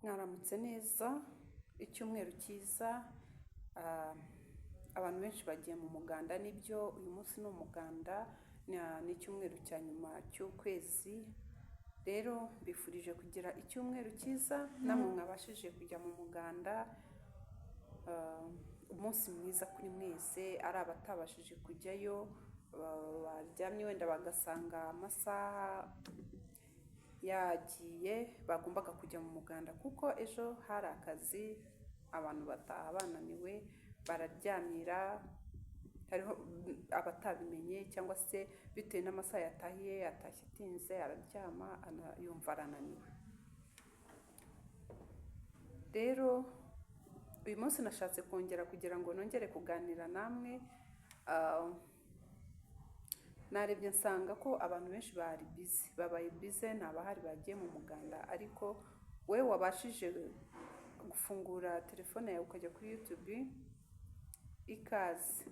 Mwaramutse neza, icyumweru cyiza. Abantu benshi bagiye mu muganda, nibyo uyu munsi ni umuganda, ni icyumweru cya nyuma cy'ukwezi. Rero mbifurije kugira icyumweru cyiza, namwe mwabashije kujya mu muganda. Umunsi mwiza kuri mwese, ari abatabashije kujyayo baryamye wenda bagasanga amasaha yagiye, bagombaga kujya mu muganda kuko ejo hari akazi, abantu bataha bananiwe bararyamira. Hariho abatabimenye cyangwa se bitewe n'amasaha yatahiye, atashye atinze araryama yumva arananiwe. Rero uyu munsi nashatse kongera kugira ngo nongere kuganira namwe. Narebye nsanga ko abantu benshi babaye bize, ntabahari bagiye mu muganda, ariko we wabashije gufungura telefone yawe ukajya kuri YouTube, ikaze,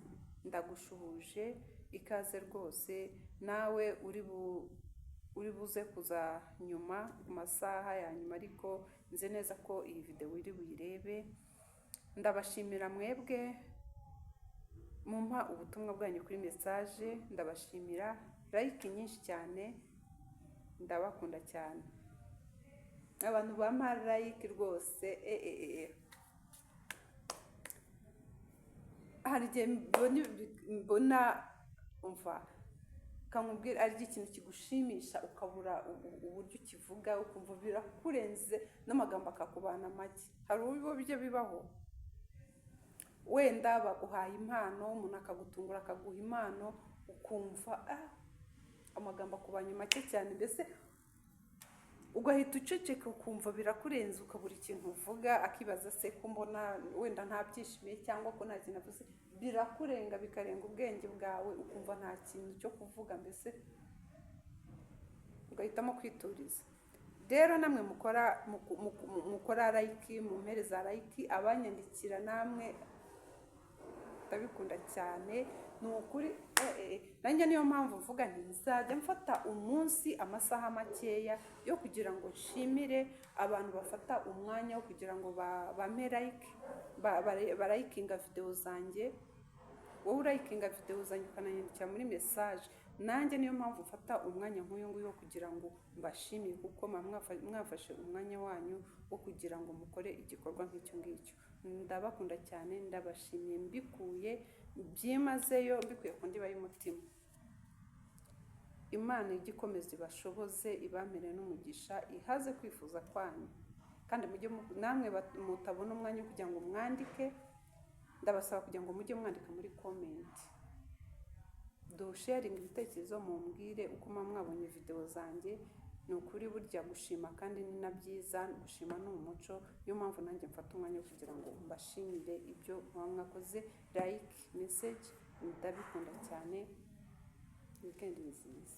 ndagushuhuje, ikaze rwose. Nawe uri buze kuza nyuma ku masaha ya nyuma, ariko nzi neza ko iyi video uri buyirebe. Ndabashimira mwebwe mumpa ubutumwa bwanyu kuri message, ndabashimira like nyinshi cyane, ndabakunda cyane abantu bampa like rwose. Hari igihe mbona umva kamubwira ari ikintu kigushimisha, ukabura uburyo ukivuga, ukumva birakurenze n'amagambo akakubana make. Hari uburyo bibaho, wenda baguhaye impano, umuntu akagutungura akaguha impano, ukumva amagambo akubanye make cyane, mbese ugahita uceceka, ukumva birakurenze, ukabura ikintu uvuga, akibaza se ko mbona wenda nta byishimiye cyangwa ko nta kintu avuze. Birakurenga, bikarenga ubwenge bwawe, ukumva nta kintu cyo kuvuga, mbese ugahitamo kwituriza. Rero namwe mukora like, mumpereza like, abanyandikira namwe ndabikunda cyane, ni ukuri. Nanjye niyo mpamvu mvuga nti nzajya mfata umunsi amasaha makeya yo kugira ngo nshimire abantu bafata umwanya wo kugira ngo bampe like, barayikinga video zanjye. Wowe urayikinga video zanjye ukananyandikira muri message, nanjye niyo mpamvu mfata umwanya nk'uyu nguyu wo kugira ngo mbashimire, kuko mwafashe umwanya wanyu wo kugira ngo mukore igikorwa nk'icyo ngicyo. Ndabakunda cyane, ndabashimiye mbikuye byimazeyo, mbikuye ku ndiba y'umutima. Imana igikomeza ibashoboze, ibampere n'umugisha, ihaze kwifuza kwanyu. Kandi namwe mutabona umwanya wo kugira ngo mwandike, ndabasaba kugira ngo mujye mwandika muri comment, dusharinga ibitekerezo, mumbwire uko mwabonye video zanjye. Ni ukuri burya gushima kandi ni na byiza, gushima ni umuco. Niyo mpamvu nanjye mfata umwanya wo kugira ngo mbashimire ibyo mwakoze. Like, message, ndabikunda cyane. Weekend nziza.